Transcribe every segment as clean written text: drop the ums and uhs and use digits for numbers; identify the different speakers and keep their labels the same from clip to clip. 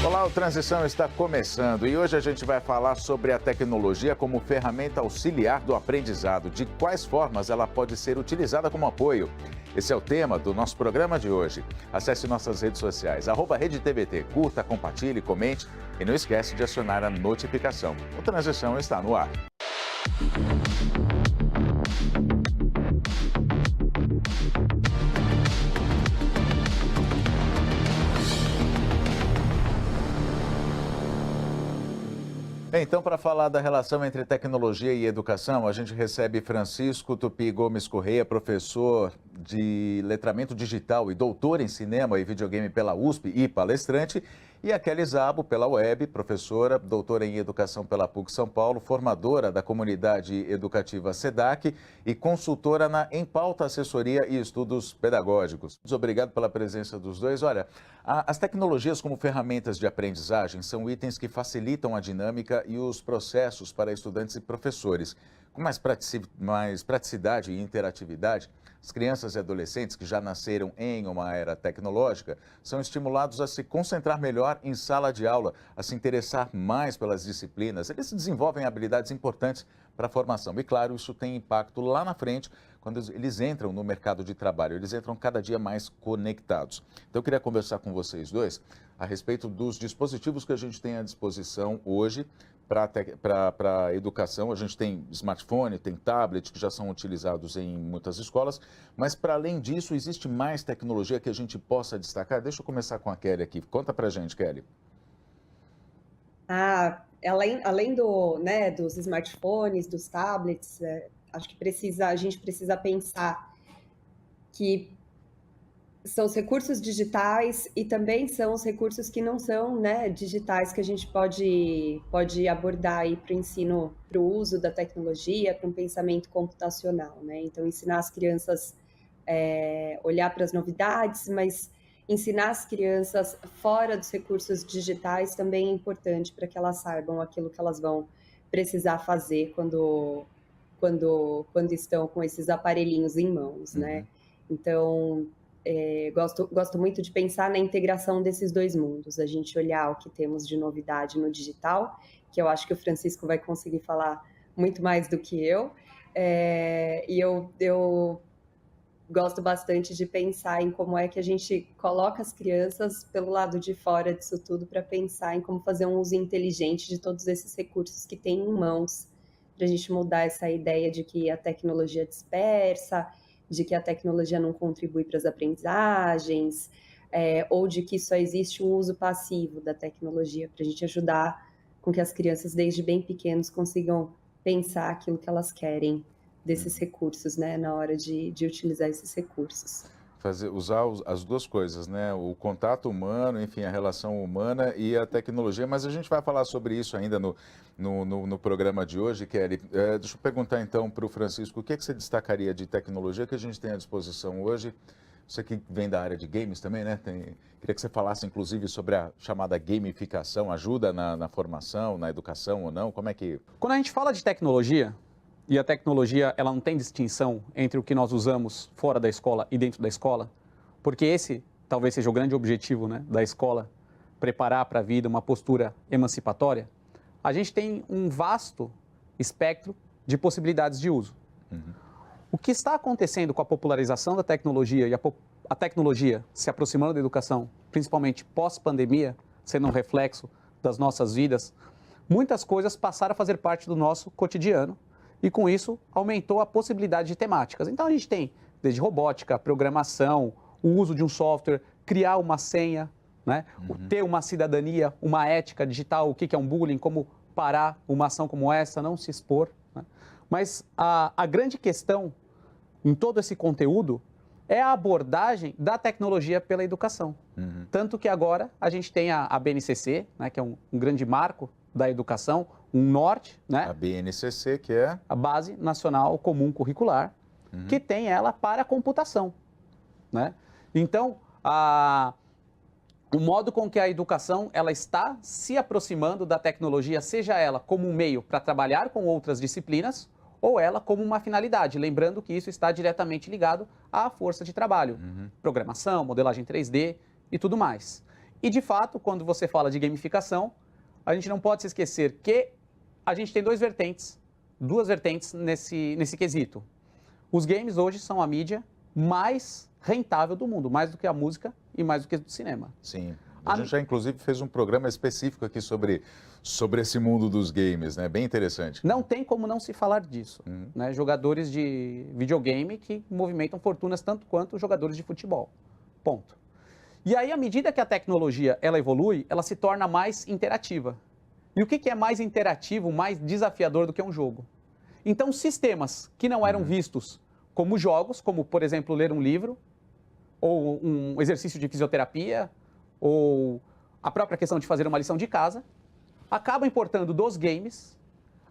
Speaker 1: Olá, o Transição está começando e hoje a gente vai falar sobre a tecnologia como ferramenta auxiliar do aprendizado, de quais formas ela pode ser utilizada como apoio. Esse é o tema do nosso programa de hoje. Acesse nossas redes sociais, @RedeTVT, curta, compartilhe, comente e não esquece de acionar a notificação. O Transição está no ar. Bem, então, para falar da relação entre tecnologia e educação, a gente recebe Francisco Tupi Gomes Correia, professor de letramento digital e doutor em cinema e videogame pela USP e palestrante, e a Kelly Szabo, pela web, professora, doutora em educação pela PUC São Paulo, formadora da comunidade educativa SEDAC e consultora na Em Pauta Assessoria e Estudos Pedagógicos. Muito obrigado pela presença dos dois. Olha, as tecnologias como ferramentas de aprendizagem são itens que facilitam a dinâmica e os processos para estudantes e professores. Com mais praticidade e interatividade, as crianças e adolescentes que já nasceram em uma era tecnológica são estimulados a se concentrar melhor em sala de aula, a se interessar mais pelas disciplinas. Eles desenvolvem habilidades importantes para a formação. E, claro, isso tem impacto lá na frente, quando eles entram no mercado de trabalho. Eles entram cada dia mais conectados. Então, eu queria conversar com vocês dois a respeito dos dispositivos que a gente tem à disposição hoje para a educação. A gente tem smartphone, tem tablet, que já são utilizados em muitas escolas, mas para além disso, existe mais tecnologia que a gente possa destacar? Deixa eu começar com a Kelly aqui. Conta para a gente, Kelly.
Speaker 2: Além dos smartphones, dos tablets, acho que a gente precisa pensar que são os recursos digitais e também são os recursos que não são, né, digitais, que a gente pode abordar aí para o ensino, para o uso da tecnologia, para um pensamento computacional, né? Então, ensinar as crianças olhar para as novidades, mas ensinar as crianças fora dos recursos digitais também é importante para que elas saibam aquilo que elas vão precisar fazer quando estão com esses aparelhinhos em mãos, né? Então, gosto muito de pensar na integração desses dois mundos, a gente olhar o que temos de novidade no digital, que eu acho que o Francisco vai conseguir falar muito mais do que eu, e eu gosto bastante de pensar em como é que a gente coloca as crianças pelo lado de fora disso tudo para pensar em como fazer um uso inteligente de todos esses recursos que tem em mãos, para a gente mudar essa ideia de que a tecnologia dispersa, de que a tecnologia não contribui para as aprendizagens, ou de que só existe um uso passivo da tecnologia, para a gente ajudar com que as crianças, desde bem pequenos, consigam pensar aquilo que elas querem desses recursos, né, na hora de utilizar esses recursos.
Speaker 1: Usar as duas coisas, né? O contato humano, enfim, a relação humana e a tecnologia, mas a gente vai falar sobre isso ainda no programa de hoje, Kelly. Deixa eu perguntar então para o Francisco, o que você destacaria de tecnologia que a gente tem à disposição hoje? Você que vem da área de games também, né? Queria que você falasse, inclusive, sobre a chamada gamificação, ajuda na formação, na educação ou não? Como é que...
Speaker 3: Quando a gente fala de tecnologia, e a tecnologia ela não tem distinção entre o que nós usamos fora da escola e dentro da escola, porque esse talvez seja o grande objetivo, né, da escola, preparar para a vida uma postura emancipatória, a gente tem um vasto espectro de possibilidades de uso. O que está acontecendo com a popularização da tecnologia e a tecnologia se aproximando da educação, principalmente pós-pandemia, sendo um reflexo das nossas vidas, muitas coisas passaram a fazer parte do nosso cotidiano, e com isso aumentou a possibilidade de temáticas. Então a gente tem desde robótica, programação, o uso de um software, criar uma senha, né? Ter uma cidadania, uma ética digital, o que é um bullying, como parar uma ação como essa, não se expor, né? Mas a grande questão em todo esse conteúdo é a abordagem da tecnologia pela educação. Tanto que agora a gente tem a BNCC, né, que é um grande marco da educação, um norte, né?
Speaker 1: A BNCC, que é?
Speaker 3: A Base Nacional Comum Curricular, que tem ela para a computação, né? Então, o modo com que a educação ela está se aproximando da tecnologia, seja ela como um meio para trabalhar com outras disciplinas, ou ela como uma finalidade, lembrando que isso está diretamente ligado à força de trabalho, programação, modelagem 3D e tudo mais. E, de fato, quando você fala de gamificação, a gente não pode se esquecer que a gente tem duas vertentes nesse quesito. Os games hoje são a mídia mais rentável do mundo, mais do que a música e mais do que o cinema.
Speaker 1: Sim. A gente já, inclusive, fez um programa específico aqui sobre esse mundo dos games, né? Bem interessante.
Speaker 3: Não tem como não se falar disso. Né? Jogadores de videogame que movimentam fortunas tanto quanto jogadores de futebol. Ponto. E aí, à medida que a tecnologia ela evolui, ela se torna mais interativa. E o que é mais interativo, mais desafiador do que um jogo? Então, sistemas que não eram vistos como jogos, como, por exemplo, ler um livro, ou um exercício de fisioterapia, ou a própria questão de fazer uma lição de casa, acabam importando dos games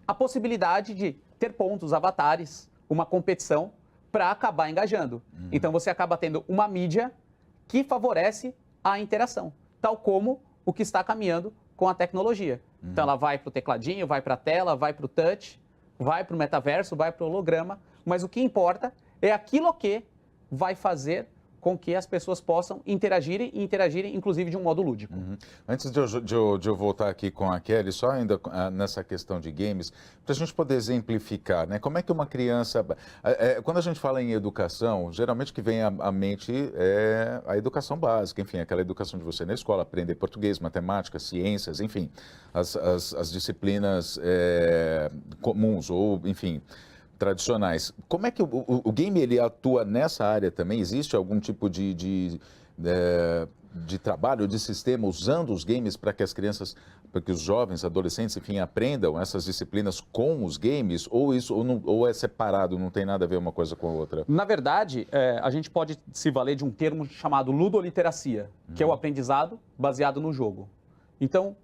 Speaker 3: a possibilidade de ter pontos, avatares, uma competição para acabar engajando. Então, você acaba tendo uma mídia que favorece a interação, tal como o que está caminhando com a tecnologia. Então, ela vai para o tecladinho, vai para a tela, vai para o touch, vai para o metaverso, vai para o holograma, mas o que importa é aquilo que vai fazer com que as pessoas possam interagirem inclusive de um modo lúdico.
Speaker 1: Antes de eu voltar aqui com a Kelly, só ainda nessa questão de games, para a gente poder exemplificar, né? Como é que uma criança... quando a gente fala em educação, geralmente o que vem à mente é a educação básica, enfim, aquela educação de você na escola, aprender português, matemática, ciências, enfim, as disciplinas comuns ou, enfim, tradicionais. Como é que o game ele atua nessa área também? Existe algum tipo de trabalho, de sistema usando os games para que as crianças, para que os jovens, adolescentes, enfim, aprendam essas disciplinas com os games? Ou é separado, não tem nada a ver uma coisa com a outra?
Speaker 3: Na verdade, a gente pode se valer de um termo chamado ludoliteracia, que é o aprendizado baseado no jogo. Então,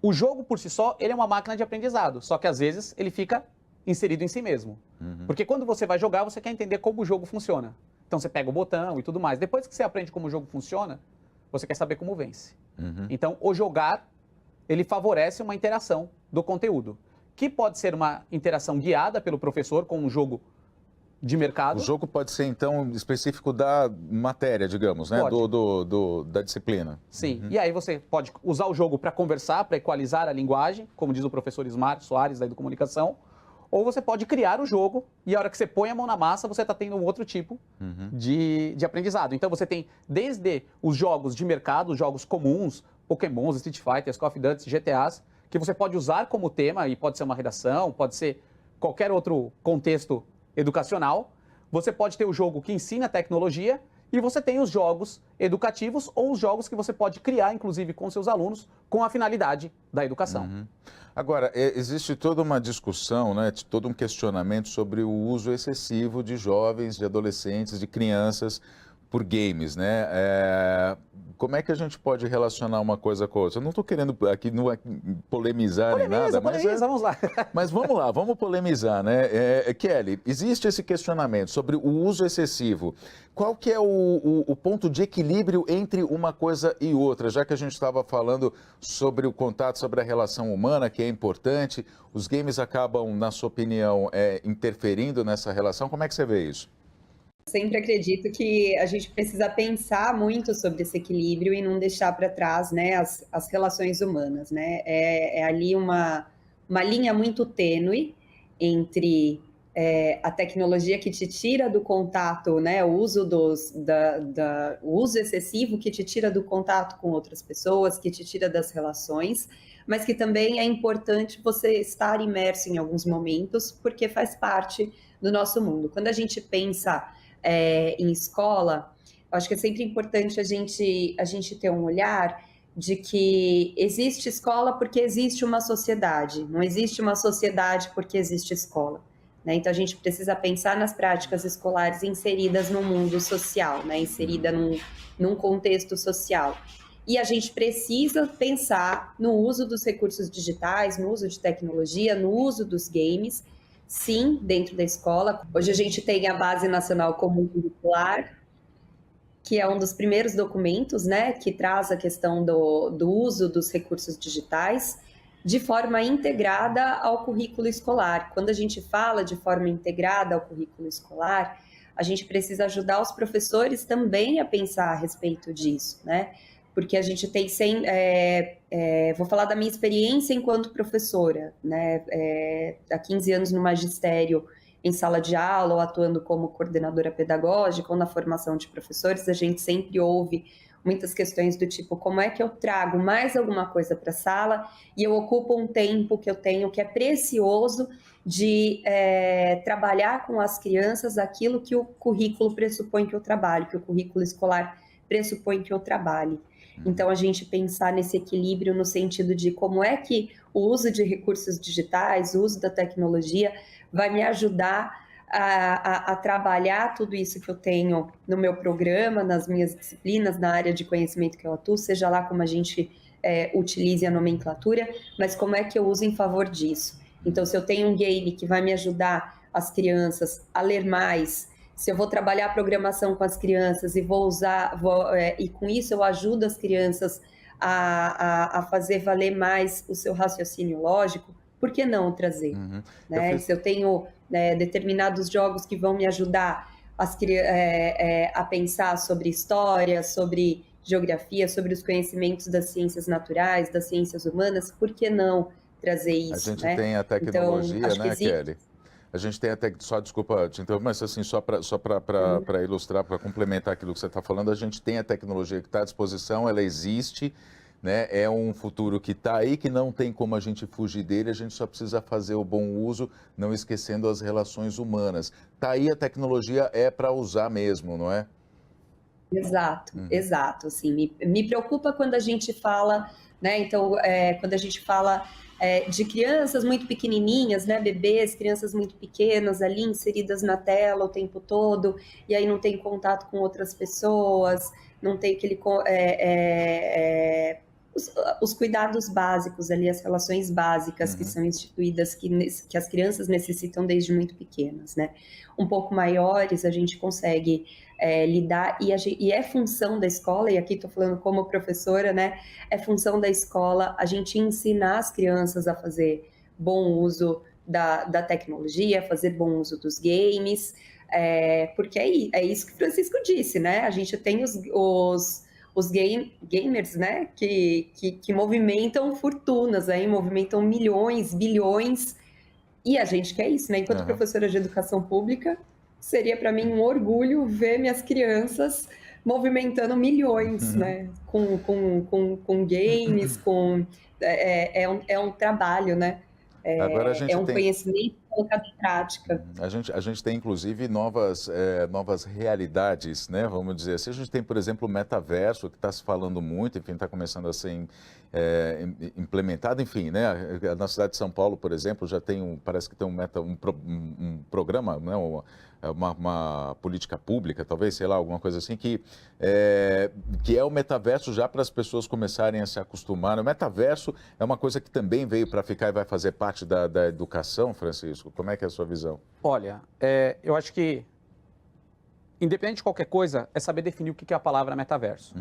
Speaker 3: o jogo por si só, ele é uma máquina de aprendizado, só que às vezes ele fica inserido em si mesmo. Porque quando você vai jogar, você quer entender como o jogo funciona. Então você pega o botão e tudo mais. Depois que você aprende como o jogo funciona, você quer saber como vence. Então o jogar, ele favorece uma interação do conteúdo, que pode ser uma interação guiada pelo professor com um jogo de mercado.
Speaker 1: O jogo pode ser, então, específico da matéria, digamos, né? Da disciplina.
Speaker 3: Sim, e aí você pode usar o jogo para conversar, para equalizar a linguagem, como diz o professor Ismar Soares, da Educomunicação. Ou você pode criar o jogo e a hora que você põe a mão na massa, você está tendo um outro tipo de aprendizado. Então você tem desde os jogos de mercado, os jogos comuns, Pokémons, Street Fighters, Call of Duty, GTAs, que você pode usar como tema, e pode ser uma redação, pode ser qualquer outro contexto educacional. Você pode ter o jogo que ensina tecnologia e você tem os jogos educativos ou os jogos que você pode criar, inclusive com seus alunos, com a finalidade da educação.
Speaker 1: Agora, existe toda uma discussão, né, todo um questionamento sobre o uso excessivo de jovens, de adolescentes, de crianças por games, né? Como é que a gente pode relacionar uma coisa com a outra? Eu não estou querendo aqui polemizar nem nada,
Speaker 3: vamos lá.
Speaker 1: Mas vamos lá, vamos polemizar, né? Kelly, existe esse questionamento sobre o uso excessivo. Qual que é o ponto de equilíbrio entre uma coisa e outra? Já que a gente estava falando sobre o contato, sobre a relação humana, que é importante, os games acabam, na sua opinião, interferindo nessa relação. Como é que você vê isso?
Speaker 2: Sempre acredito que a gente precisa pensar muito sobre esse equilíbrio e não deixar para trás, né, as relações humanas, né? É ali uma linha muito tênue entre a tecnologia que te tira do contato, né, o uso o uso excessivo que te tira do contato com outras pessoas, que te tira das relações, mas que também é importante você estar imerso em alguns momentos, porque faz parte do nosso mundo. Quando a gente pensa em escola, eu acho que é sempre importante a gente ter um olhar de que existe escola porque existe uma sociedade, não existe uma sociedade porque existe escola, né? Então a gente precisa pensar nas práticas escolares inseridas no mundo social, né? Inserida num contexto social. E a gente precisa pensar no uso dos recursos digitais, no uso de tecnologia, no uso dos games, sim, dentro da escola. Hoje a gente tem a Base Nacional Comum Curricular, que é um dos primeiros documentos, né, que traz a questão do uso dos recursos digitais de forma integrada ao currículo escolar. Quando a gente fala de forma integrada ao currículo escolar, a gente precisa ajudar os professores também a pensar a respeito disso, né? porque a gente tem vou falar da minha experiência enquanto professora, né? Há 15 anos no magistério, em sala de aula, ou atuando como coordenadora pedagógica, ou na formação de professores, a gente sempre ouve muitas questões do tipo, como é que eu trago mais alguma coisa para a sala e eu ocupo um tempo que eu tenho que é precioso de trabalhar com as crianças aquilo que o currículo pressupõe que eu trabalhe, que o currículo escolar pressupõe que eu trabalhe. Então, a gente pensar nesse equilíbrio no sentido de como é que o uso de recursos digitais, o uso da tecnologia vai me ajudar a trabalhar tudo isso que eu tenho no meu programa, nas minhas disciplinas, na área de conhecimento que eu atuo, seja lá como a gente utilize a nomenclatura, mas como é que eu uso em favor disso. Então, se eu tenho um game que vai me ajudar as crianças a ler mais, se eu vou trabalhar a programação com as crianças e e com isso eu ajudo as crianças a fazer valer mais o seu raciocínio lógico, por que não trazer? Né? Se eu tenho determinados jogos que vão me ajudar a pensar sobre história, sobre geografia, sobre os conhecimentos das ciências naturais, das ciências humanas, por que não trazer isso?
Speaker 1: A gente tem a tecnologia,
Speaker 2: então,
Speaker 1: né, Kelly? A gente tem até, só desculpa te interromper, mas assim, só para ilustrar, para complementar aquilo que você está falando, a gente tem a tecnologia que está à disposição, ela existe, né? É um futuro que está aí, que não tem como a gente fugir dele, a gente só precisa fazer o bom uso, não esquecendo as relações humanas. Está aí, a tecnologia é para usar mesmo, não é?
Speaker 2: Exato, exato. Assim, me preocupa quando a gente fala, né? Então, quando a gente fala de crianças muito pequenininhas, né? Bebês, crianças muito pequenas ali inseridas na tela o tempo todo, e aí não tem contato com outras pessoas, não tem aquele os cuidados básicos ali, as relações básicas que são instituídas, que as crianças necessitam desde muito pequenas, né? Um pouco maiores, a gente consegue lidar, e é função da escola, e aqui estou falando como professora, né? É função da escola a gente ensinar as crianças a fazer bom uso da tecnologia, fazer bom uso dos games, porque é isso que o Francisco disse, né? A gente tem os gamers, né, que movimentam fortunas, aí, movimentam milhões, bilhões, e a gente quer isso, né? Enquanto professora de educação pública, seria para mim um orgulho ver minhas crianças movimentando milhões, né? Com games, é um trabalho, né?
Speaker 1: Agora a gente
Speaker 2: é um
Speaker 1: tem...
Speaker 2: conhecimento colocado em prática.
Speaker 1: A gente tem, inclusive, novas realidades, né? Vamos dizer assim. A gente tem, por exemplo, o metaverso, que está se falando muito, enfim, está começando a ser implementado, enfim, né? Na cidade de São Paulo, por exemplo, já tem parece que tem um programa, né? Uma política pública, talvez, sei lá, alguma coisa assim, que é o metaverso já para as pessoas começarem a se acostumar. O metaverso é uma coisa que também veio para ficar e vai fazer parte da educação, Francisco. Como é que é a sua visão?
Speaker 3: Olha, eu acho que, independente de qualquer coisa, é saber definir o que é a palavra metaverso.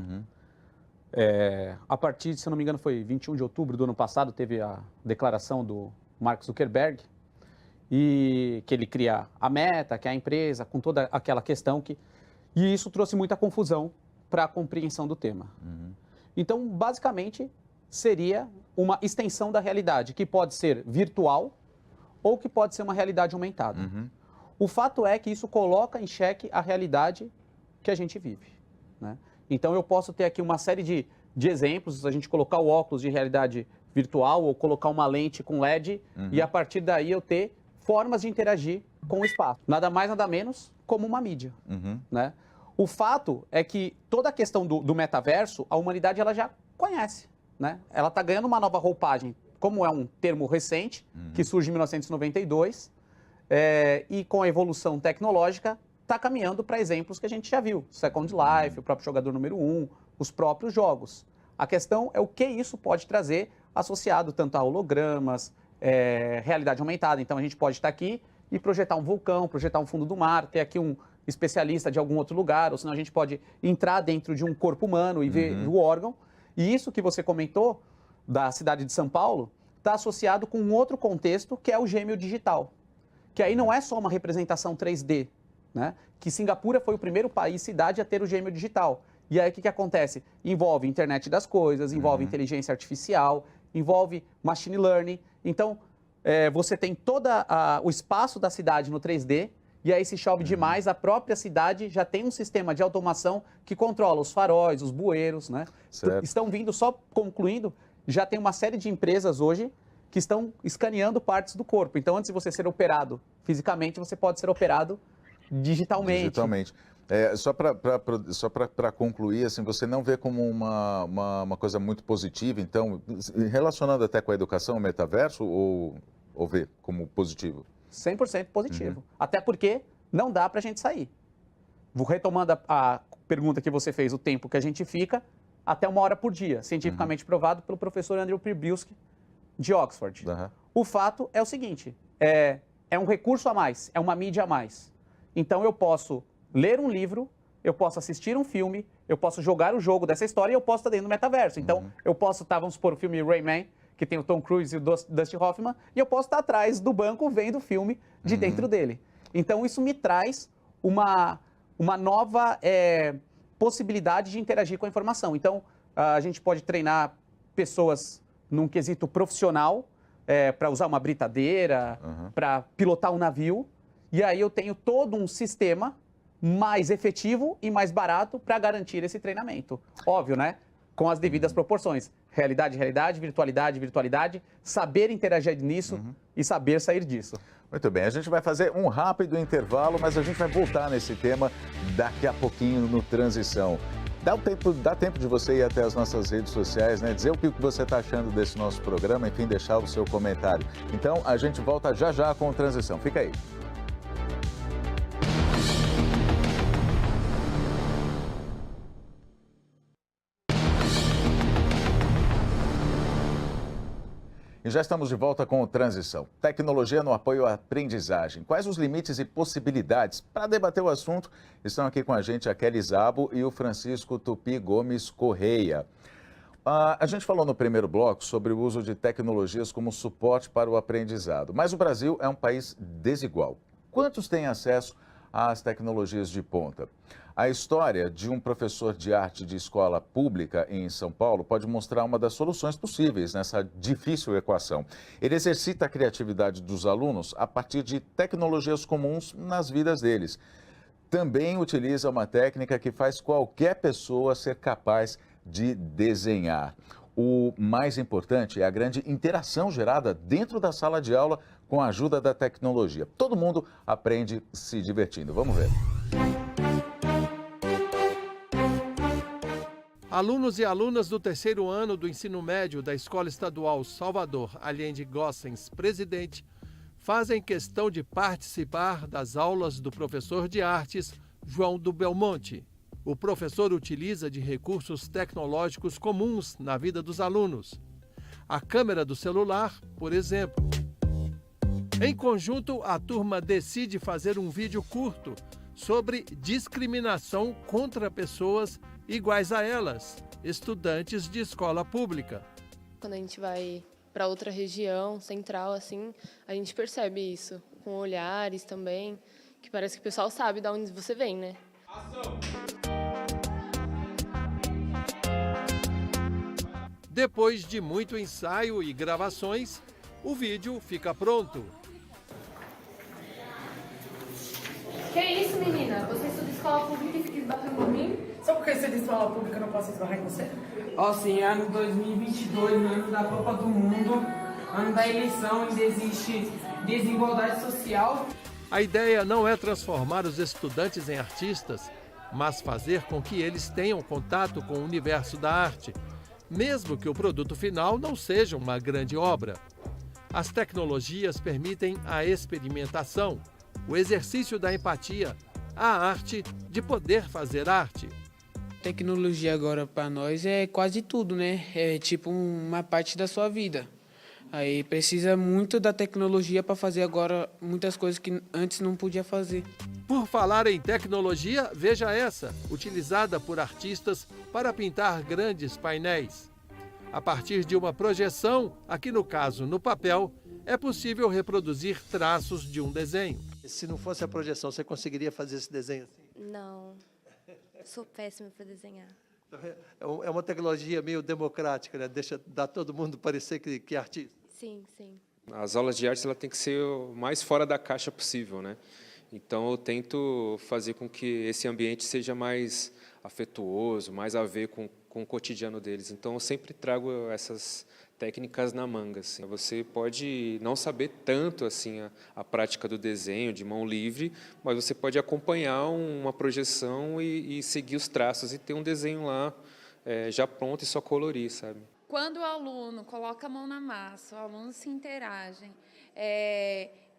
Speaker 3: A partir, se eu não me engano, foi 21 de outubro do ano passado, teve a declaração do Mark Zuckerberg, e que ele cria a Meta, que é a empresa, com toda aquela questão e isso trouxe muita confusão para a compreensão do tema. Então, basicamente, seria uma extensão da realidade, que pode ser virtual ou que pode ser uma realidade aumentada. O fato é que isso coloca em xeque a realidade que a gente vive, né? Então, eu posso ter aqui uma série de exemplos, a gente colocar o óculos de realidade virtual ou colocar uma lente com LED e, a partir daí, eu ter formas de interagir com o espaço. Nada mais, nada menos como uma mídia, né? O fato é que toda a questão do metaverso, a humanidade ela já conhece, né? Ela está ganhando uma nova roupagem, como é um termo recente, que surge em 1992, e com a evolução tecnológica, está caminhando para exemplos que a gente já viu. Second Life, o próprio jogador número 1, os próprios jogos. A questão é o que isso pode trazer associado tanto a hologramas, realidade aumentada. Então, a gente pode estar aqui e projetar um vulcão, projetar um fundo do mar, ter aqui um especialista de algum outro lugar, ou senão a gente pode entrar dentro de um corpo humano e ver o órgão. E isso que você comentou, da cidade de São Paulo, está associado com um outro contexto, que é o gêmeo digital. Que aí não é só uma representação 3D, né? Que Singapura foi o primeiro país, cidade, a ter o gêmeo digital, E aí o que, que acontece? Envolve internet das coisas, envolve inteligência artificial, envolve machine learning. Então, você tem todo o espaço da cidade no 3D, e aí se chove demais, a própria cidade já tem um sistema de automação que controla os faróis, os bueiros, né?
Speaker 1: Certo.
Speaker 3: Estão vindo, só concluindo, já tem uma série de empresas hoje que estão escaneando partes do corpo. Então, antes de você ser operado fisicamente, você pode ser operado digitalmente.
Speaker 1: Digitalmente. Só para concluir, assim, você não vê como uma coisa muito positiva, então, relacionando até com a educação, o metaverso, ou vê como positivo?
Speaker 3: 100% positivo. Até porque não dá para a gente sair. Retomando a pergunta que você fez, o tempo que a gente fica, até 1 hora por dia, cientificamente provado pelo professor Andrew Przybylski, de Oxford. O fato é o seguinte, é um recurso a mais, é uma mídia a mais. Então eu posso ler um livro, eu posso assistir um filme, eu posso jogar o jogo dessa história e eu posso estar dentro do metaverso. Então eu posso estar, vamos supor, o filme Rayman, que tem o Tom Cruise e o Dustin Hoffman, e eu posso estar atrás do banco vendo o filme de dentro dele. Então isso me traz uma nova possibilidade de interagir com a informação. Então a gente pode treinar pessoas num quesito profissional, para usar uma britadeira, para pilotar um navio, e aí eu tenho todo um sistema mais efetivo e mais barato para garantir esse treinamento. Óbvio, né? Com as devidas proporções. Realidade, realidade, virtualidade, virtualidade, saber interagir nisso e saber sair disso.
Speaker 1: Muito bem, a gente vai fazer um rápido intervalo, mas a gente vai voltar nesse tema daqui a pouquinho no Transição. Dá tempo de você ir até as nossas redes sociais, né? Dizer o que você está achando desse nosso programa, enfim, deixar o seu comentário. Então, a gente volta já já com o Transição. Fica aí. E já estamos de volta com o Transição. Tecnologia no apoio à aprendizagem. Quais os limites e possibilidades? Para debater o assunto, estão aqui com a gente a Kelly Szabo e o Francisco Tupi Gomes Correia. A gente falou no primeiro bloco sobre o uso de tecnologias como suporte para o aprendizado, mas o Brasil é um país desigual. Quantos têm acesso às tecnologias de ponta? A história de um professor de arte de escola pública em São Paulo pode mostrar uma das soluções possíveis nessa difícil equação. Ele exercita a criatividade dos alunos a partir de tecnologias comuns nas vidas deles. Também utiliza uma técnica que faz qualquer pessoa ser capaz de desenhar. O mais importante é a grande interação gerada dentro da sala de aula com a ajuda da tecnologia. Todo mundo aprende se divertindo. Vamos ver.
Speaker 4: Alunos e alunas do 3º ano do ensino médio da Escola Estadual Salvador Allende Gossens Presidente fazem questão de participar das aulas do professor de artes João do Belmonte. O professor utiliza de recursos tecnológicos comuns na vida dos alunos. A câmera do celular, por exemplo. Em conjunto, a turma decide fazer um vídeo curto sobre discriminação contra pessoas iguais a elas, estudantes de escola pública.
Speaker 5: Quando a gente vai para outra região central, assim, a gente percebe isso, com olhares também, que parece que o pessoal sabe de onde você vem, né?
Speaker 4: Ação! Depois de muito ensaio e gravações, o vídeo fica pronto.
Speaker 5: Que isso, menina? Você estuda escola pública e fica esbarrando em mim?
Speaker 6: Só porque você é de escola pública eu não posso esbarrar em você?
Speaker 7: Ó, sim, ano 2022, ano da Copa do Mundo, ano da eleição, ainda existe desigualdade social.
Speaker 4: A ideia não é transformar os estudantes em artistas, mas fazer com que eles tenham contato com o universo da arte, mesmo que o produto final não seja uma grande obra. As tecnologias permitem a experimentação, o exercício da empatia, a arte de poder fazer arte.
Speaker 7: Tecnologia agora para nós é quase tudo, né? É tipo uma parte da sua vida. Aí precisa muito da tecnologia para fazer agora muitas coisas que antes não podia fazer.
Speaker 4: Por falar em tecnologia, veja essa, utilizada por artistas para pintar grandes painéis. A partir de uma projeção, aqui no caso no papel, é possível reproduzir traços de um desenho.
Speaker 8: Se não fosse a projeção, você conseguiria fazer esse desenho assim?
Speaker 5: Não.
Speaker 8: Sou péssima para desenhar.
Speaker 4: É uma tecnologia meio democrática, né? Deixa dar todo mundo parecer que é artista.
Speaker 8: Sim, sim.
Speaker 9: As aulas de arte ela tem que ser o mais fora da caixa possível, né? Então eu tento fazer com que esse ambiente seja mais afetuoso, mais a ver com o cotidiano deles. Então eu sempre trago essas técnicas na manga. Assim. Você pode não saber tanto assim a prática do desenho de mão livre, mas você pode acompanhar uma projeção e seguir os traços e ter um desenho lá já pronto e só colorir, sabe?
Speaker 10: Quando o aluno coloca a mão na massa, o aluno se interage,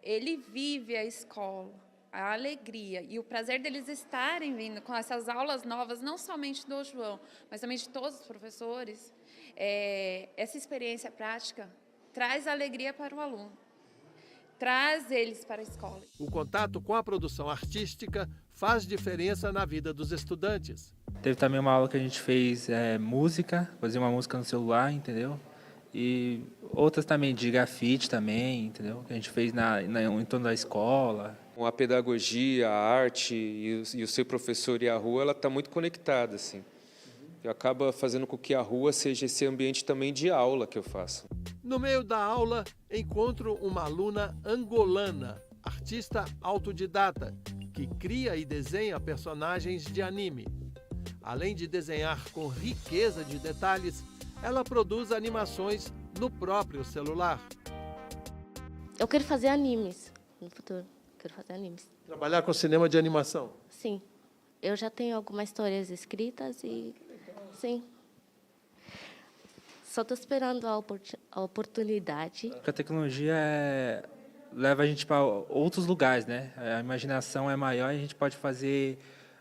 Speaker 10: ele vive a escola, a alegria e o prazer deles estarem vindo com essas aulas novas, não somente do João, mas também de todos os professores. Essa experiência prática traz alegria para o aluno, traz eles para a escola.
Speaker 4: O contato com a produção artística faz diferença na vida dos estudantes.
Speaker 11: Teve também uma aula que a gente fez música, fazer uma música no celular, entendeu? E outras também de grafite também, entendeu? Que a gente fez em torno da escola.
Speaker 9: A pedagogia, a arte e o seu professor e a rua, ela está muito conectada, assim. E acaba fazendo com que a rua seja esse ambiente também de aula que eu faço.
Speaker 4: No meio da aula, encontro uma aluna angolana, artista autodidata, que cria e desenha personagens de anime. Além de desenhar com riqueza de detalhes, ela produz animações no próprio celular.
Speaker 8: Eu quero fazer animes no futuro. Quero fazer animes.
Speaker 4: Trabalhar com cinema de animação?
Speaker 8: Sim. Eu já tenho algumas histórias escritas e... Sim. Só estou esperando a oportunidade.
Speaker 11: A tecnologia leva a gente para outros lugares, né? A imaginação é maior e a gente pode fazer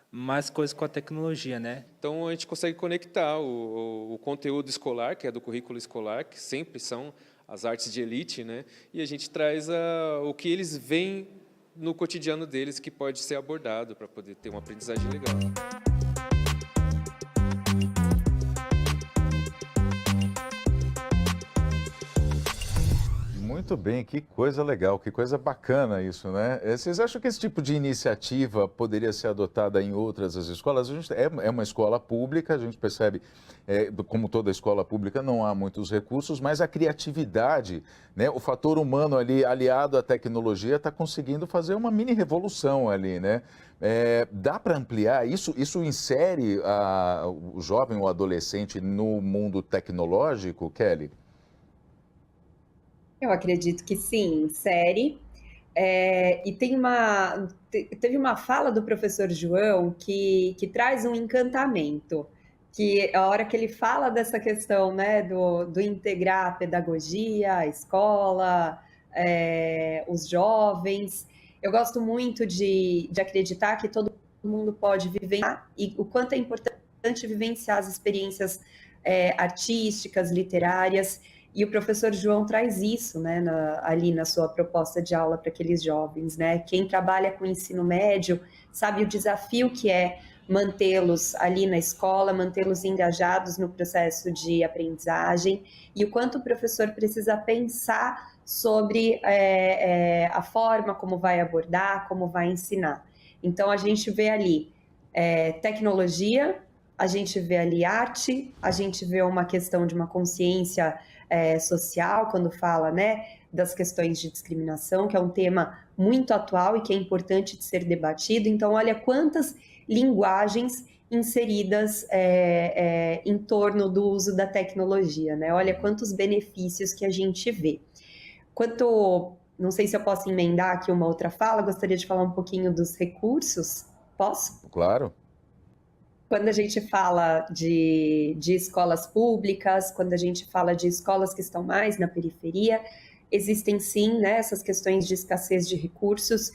Speaker 11: mais coisas com a tecnologia, né?
Speaker 9: Então a gente consegue conectar o conteúdo escolar, que é do currículo escolar, que sempre são as artes de elite, né? E a gente traz o que eles veem no cotidiano deles que pode ser abordado para poder ter uma aprendizagem legal.
Speaker 1: Muito bem, que coisa legal, que coisa bacana isso, né? Vocês acham que esse tipo de iniciativa poderia ser adotada em outras escolas? A gente é uma escola pública, a gente percebe, como toda escola pública, não há muitos recursos, mas a criatividade, né, o fator humano ali, aliado à tecnologia, está conseguindo fazer uma mini revolução ali, né? Dá para ampliar isso? Isso insere o jovem, o adolescente no mundo tecnológico, Kelly?
Speaker 2: Eu acredito que sim, insere. E teve uma fala do professor João que traz um encantamento, que a hora que ele fala dessa questão, né, do integrar a pedagogia, a escola, os jovens, eu gosto muito de acreditar que todo mundo pode vivenciar e o quanto é importante vivenciar as experiências artísticas, literárias. E o professor João traz isso, né, ali na sua proposta de aula para aqueles jovens, né? Quem trabalha com ensino médio sabe o desafio que é mantê-los ali na escola, mantê-los engajados no processo de aprendizagem e o quanto o professor precisa pensar sobre a forma como vai abordar, como vai ensinar. Então, a gente vê ali tecnologia, a gente vê ali arte, a gente vê uma questão de uma consciência social, quando fala, né, das questões de discriminação, que é um tema muito atual e que é importante de ser debatido. Então, olha quantas linguagens inseridas em torno do uso da tecnologia, né? Olha quantos benefícios que a gente vê. Não sei se eu posso emendar aqui uma outra fala, gostaria de falar um pouquinho dos recursos. Posso?
Speaker 1: Claro.
Speaker 2: Quando a gente fala de escolas públicas, quando a gente fala de escolas que estão mais na periferia, existem sim, né, essas questões de escassez de recursos,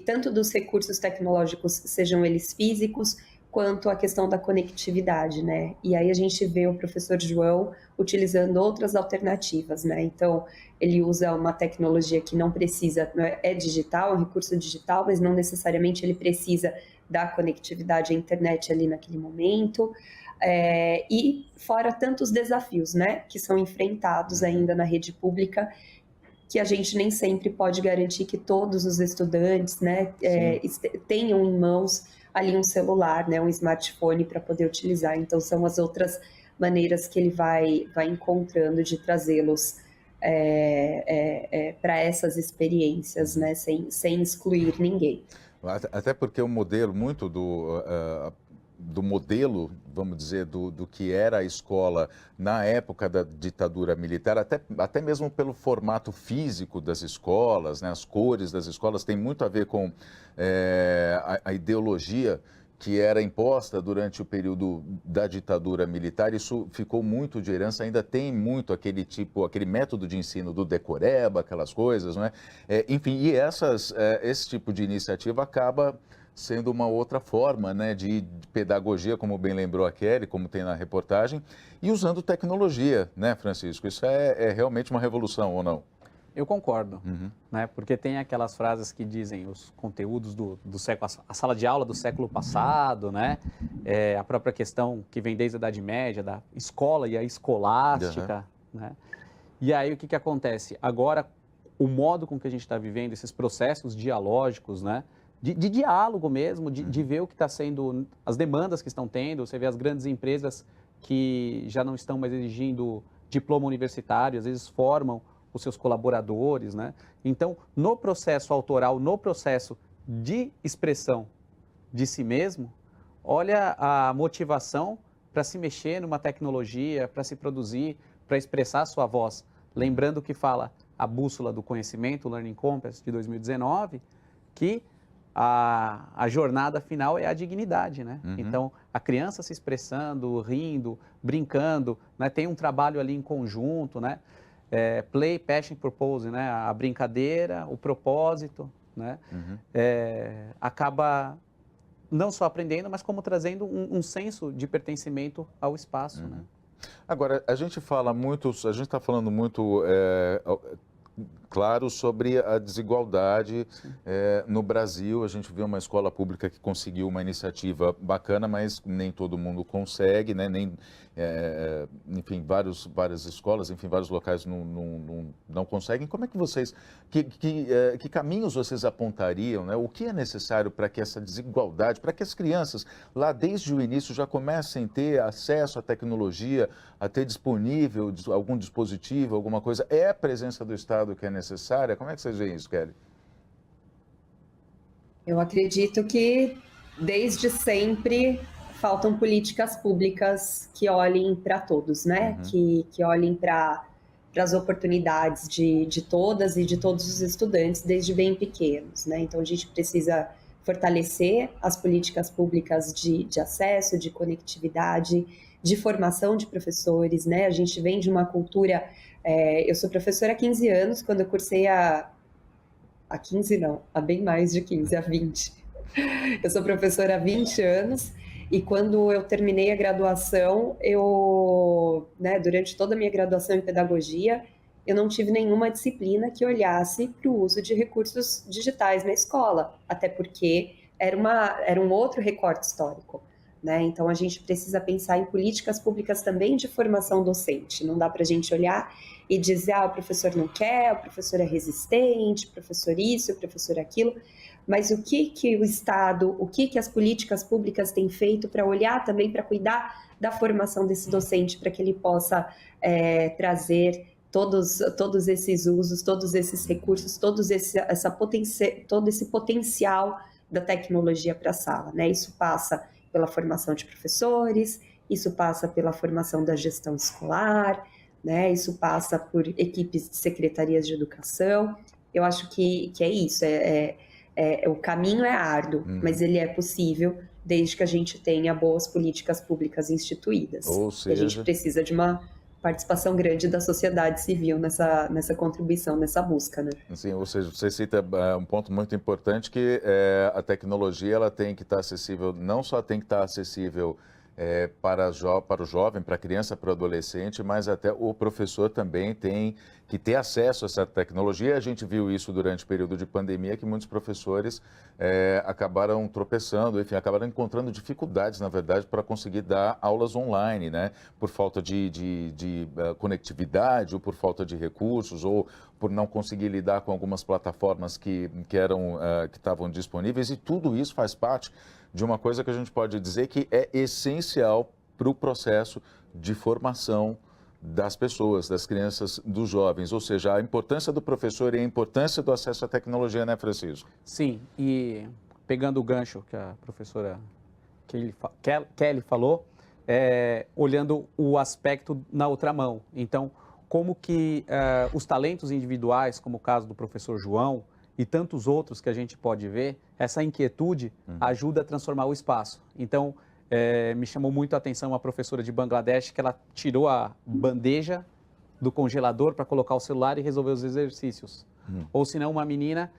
Speaker 2: tanto dos recursos tecnológicos, sejam eles físicos, quanto a questão da conectividade, né? E aí a gente vê o professor João utilizando outras alternativas, né? Então, ele usa uma tecnologia que não precisa, é digital, é um recurso digital, mas não necessariamente ele precisa da conectividade à internet ali naquele momento, e fora tantos desafios, né, que são enfrentados ainda na rede pública, que a gente nem sempre pode garantir que todos os estudantes, né, tenham em mãos ali um celular, né, um smartphone para poder utilizar. Então, são as outras maneiras que ele vai encontrando de trazê-los para essas experiências, né, sem excluir ninguém.
Speaker 1: Até porque o modelo, muito do modelo, vamos dizer, do que era a escola na época da ditadura militar, até mesmo pelo formato físico das escolas, né, as cores das escolas, tem muito a ver com a ideologia que era imposta durante o período da ditadura militar. Isso ficou muito de herança, ainda tem muito aquele método de ensino do decoreba, aquelas coisas, não é? Enfim, e esse tipo de iniciativa acaba sendo uma outra forma, né, de pedagogia, como bem lembrou a Kelly, como tem na reportagem, e usando tecnologia, né, Francisco? Isso é realmente uma revolução, ou não?
Speaker 3: Eu concordo, né? Porque tem aquelas frases que dizem os conteúdos do século, a sala de aula do século passado, né? A própria questão que vem desde a Idade Média, da escola e a escolástica, né? E aí o que acontece? Agora, o modo com que a gente está vivendo esses processos dialógicos, né? De diálogo mesmo, de ver o que está sendo, as demandas que estão tendo. Você vê as grandes empresas que já não estão mais exigindo diploma universitário, às vezes formam os seus colaboradores, né? Então, no processo autoral, no processo de expressão de si mesmo, olha a motivação para se mexer numa tecnologia, para se produzir, para expressar a sua voz. Lembrando que fala a bússola do conhecimento, o Learning Compass de 2019, que a jornada final é a dignidade, né? Então, a criança se expressando, rindo, brincando, né? Tem um trabalho ali em conjunto, né? Play, passion, purpose, né? A brincadeira, o propósito, né? Acaba não só aprendendo, mas como trazendo um senso de pertencimento ao espaço, né?
Speaker 1: Agora, a gente está falando muito, claro, sobre a desigualdade no Brasil. A gente vê uma escola pública que conseguiu uma iniciativa bacana, mas nem todo mundo consegue, né? Enfim, várias escolas, enfim, vários locais não conseguem. Como é que vocês, que caminhos vocês apontariam, né? O que é necessário para que essa desigualdade, para que as crianças lá desde o início já comecem a ter acesso à tecnologia, a ter disponível algum dispositivo, alguma coisa? É a presença do Estado que é necessária? Como é que vocês veem isso, Kelly?
Speaker 2: Eu acredito que desde sempre faltam políticas públicas que olhem para todos, né? Que olhem para as oportunidades de todas e de todos os estudantes desde bem pequenos, né? Então a gente precisa fortalecer as políticas públicas de acesso, de conectividade, de formação de professores, né? A gente vem de uma cultura... eu sou professora há 15 anos, quando eu cursei há 15 não, há bem mais de 15, há 20. Eu sou professora há 20 anos e quando eu terminei a graduação, durante toda a minha graduação em pedagogia, eu não tive nenhuma disciplina que olhasse para o uso de recursos digitais na escola, até porque era um outro recorte histórico, né? Então, a gente precisa pensar em políticas públicas também de formação docente. Não dá para a gente olhar e dizer, o professor não quer, o professor é resistente, o professor isso, o professor aquilo. Mas o que o Estado, o que as políticas públicas têm feito para olhar também, para cuidar da formação desse docente, para que ele possa trazer todos esses usos, todos esses recursos, todo esse potencial da tecnologia para a sala, né? Isso passa pela formação de professores, isso passa pela formação da gestão escolar, né? Isso passa por equipes de secretarias de educação. Eu acho que é isso, o caminho é árduo, mas ele é possível desde que a gente tenha boas políticas públicas instituídas.
Speaker 1: Ou seja...
Speaker 2: E a gente precisa de uma participação grande da sociedade civil nessa contribuição, nessa busca, né?
Speaker 1: Sim, ou seja, você cita um ponto muito importante, que a tecnologia ela tem que estar acessível, não só tem que estar acessível para o jovem, para a criança, para o adolescente, mas até o professor também tem que ter acesso a essa tecnologia. A gente viu isso durante o período de pandemia, que muitos professores acabaram tropeçando, enfim, acabaram encontrando dificuldades, na verdade, para conseguir dar aulas online, né? Por falta de conectividade, ou por falta de recursos, ou por não conseguir lidar com algumas plataformas que estavam disponíveis, e tudo isso faz parte de uma coisa que a gente pode dizer que é essencial para o processo de formação das pessoas, das crianças, dos jovens, ou seja, a importância do professor e a importância do acesso à tecnologia, né, Francisco?
Speaker 3: Sim, e pegando o gancho que a professora Kelly falou, olhando o aspecto na outra mão. Então, como que os talentos individuais, como o caso do professor João e tantos outros que a gente pode ver, essa inquietude ajuda a transformar o espaço. Então, me chamou muito a atenção uma professora de Bangladesh que ela tirou a bandeja do congelador para colocar o celular e resolver os exercícios. Ou se não, uma menina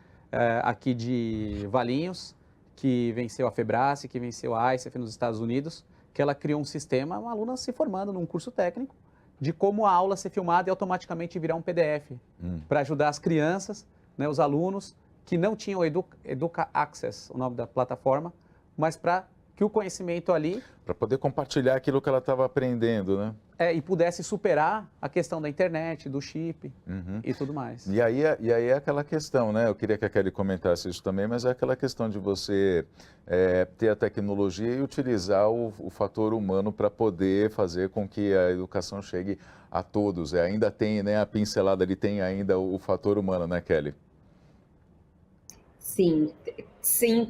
Speaker 3: aqui de Valinhos, que venceu a FEBRACE, que venceu a ICEF nos Estados Unidos, que ela criou um sistema, uma aluna se formando num curso técnico, de como a aula ser filmada e automaticamente virar um PDF, para ajudar as crianças, né, os alunos que não tinham Educa Access, o nome da plataforma, mas para que o conhecimento ali...
Speaker 1: Para poder compartilhar aquilo que ela estava aprendendo, né?
Speaker 3: E pudesse superar a questão da internet, do chip e tudo mais.
Speaker 1: E aí é aquela questão, né? Eu queria que a Kelly comentasse isso também, mas é aquela questão de você ter a tecnologia e utilizar o fator humano para poder fazer com que a educação chegue a todos. Ainda tem, né, a pincelada ali, tem ainda o fator humano, né, Kelly?
Speaker 2: Sim,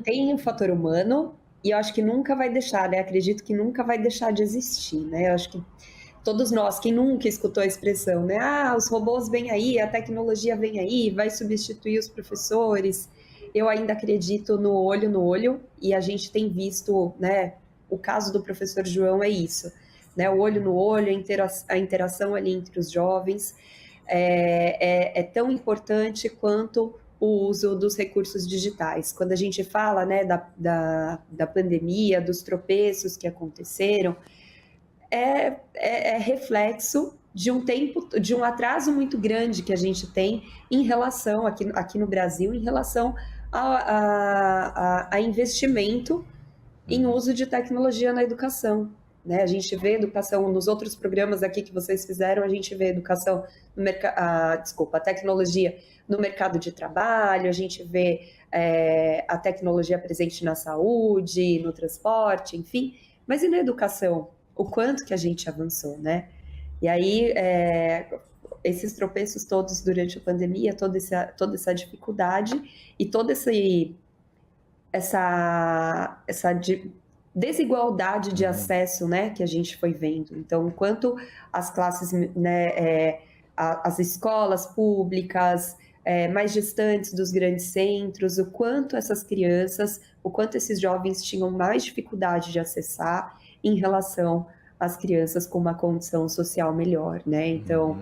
Speaker 2: tem o fator humano. E eu acho que nunca vai deixar, né? Acredito que nunca vai deixar de existir, né? Eu acho que todos nós, quem nunca escutou a expressão, né? Os robôs vêm aí, a tecnologia vem aí, vai substituir os professores. Eu ainda acredito no olho, e a gente tem visto, né? O caso do professor João é isso, né? O olho no olho, a interação ali entre os jovens é tão importante quanto o uso dos recursos digitais. Quando a gente fala, né, da pandemia, dos tropeços que aconteceram, é reflexo de um atraso muito grande que a gente tem em relação, aqui no Brasil, em relação a investimento em uso de tecnologia na educação. Né? A gente vê educação nos outros programas aqui que vocês fizeram, a gente vê educação a tecnologia no mercado de trabalho, a gente vê a tecnologia presente na saúde, no transporte, enfim, mas e na educação? O quanto que a gente avançou, né? E aí, esses tropeços todos durante a pandemia, toda essa dificuldade e toda essa desigualdade de acesso, né, que a gente foi vendo. Então, enquanto as classes, né, as escolas públicas mais distantes dos grandes centros, o quanto essas crianças, o quanto esses jovens tinham mais dificuldade de acessar em relação às crianças com uma condição social melhor, né? Então,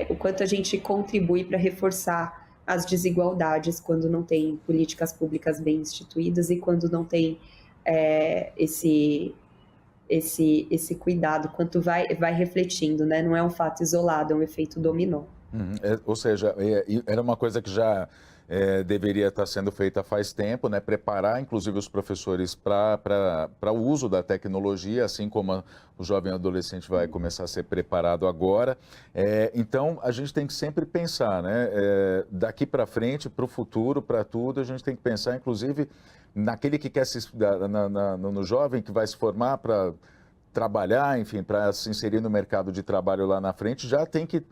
Speaker 2: o quanto a gente contribui para reforçar as desigualdades quando não tem políticas públicas bem instituídas e quando não tem esse cuidado, quanto vai refletindo, né? Não é um fato isolado, é um efeito dominó.
Speaker 1: Ou seja, era uma coisa que já deveria estar sendo feita faz tempo, né? Preparar, inclusive, os professores para o uso da tecnologia, assim como o jovem adolescente vai começar a ser preparado agora. Então, a gente tem que sempre pensar, né? Daqui para frente, para o futuro, para tudo, a gente tem que pensar, inclusive, naquele que quer no jovem que vai se formar para trabalhar, enfim, para se inserir no mercado de trabalho lá na frente, já tem que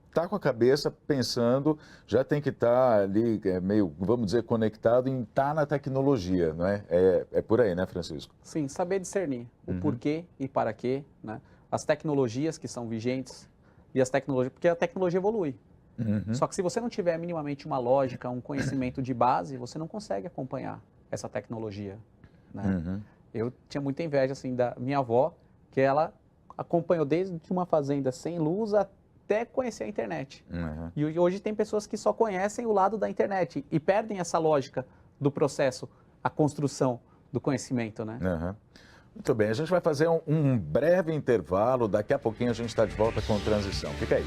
Speaker 1: estar com a cabeça pensando, já tem que estar ali meio, vamos dizer, conectado em estar na tecnologia, não é? É por aí, né, Francisco?
Speaker 3: Sim, saber discernir o porquê e para quê, né? As tecnologias que são vigentes e as tecnologias, porque a tecnologia evolui. Só que se você não tiver minimamente uma lógica, um conhecimento de base, você não consegue acompanhar essa tecnologia, né? Eu tinha muita inveja, assim, da minha avó, que ela acompanhou desde uma fazenda sem luz até conhecer a internet. E hoje tem pessoas que só conhecem o lado da internet e perdem essa lógica do processo, a construção do conhecimento, né?
Speaker 1: Muito bem, a gente vai fazer um breve intervalo, daqui a pouquinho a gente está de volta com Transição. Fica aí.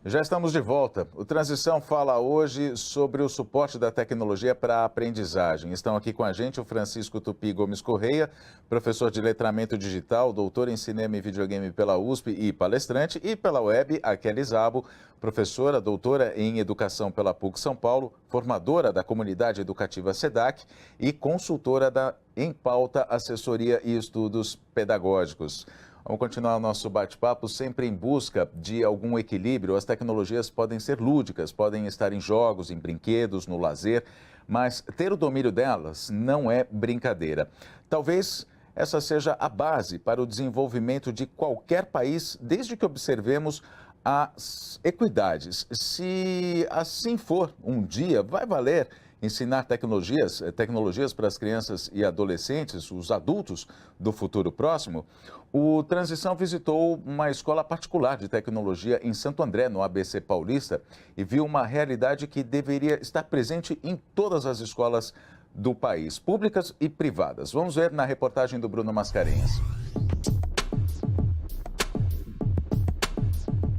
Speaker 1: Já estamos de volta. O Transição fala hoje sobre o suporte da tecnologia para a aprendizagem. Estão aqui com a gente o Francisco Tupi Gomes Correia, professor de letramento digital, doutor em cinema e videogame pela USP e palestrante, e pela web, a Kelly Szabo, professora, doutora em educação pela PUC São Paulo, formadora da comunidade educativa SEDAC e consultora da Em Pauta Assessoria e Estudos Pedagógicos. Vamos continuar o nosso bate-papo sempre em busca de algum equilíbrio. As tecnologias podem ser lúdicas, podem estar em jogos, em brinquedos, no lazer, mas ter o domínio delas não é brincadeira. Talvez essa seja a base para o desenvolvimento de qualquer país, desde que observemos as equidades. Se assim for, um dia vai valer ensinar tecnologias para as crianças e adolescentes, os adultos do futuro próximo. O Transição visitou uma escola particular de tecnologia em Santo André, no ABC Paulista, e viu uma realidade que deveria estar presente em todas as escolas do país, públicas e privadas. Vamos ver na reportagem do Bruno Mascarenhas.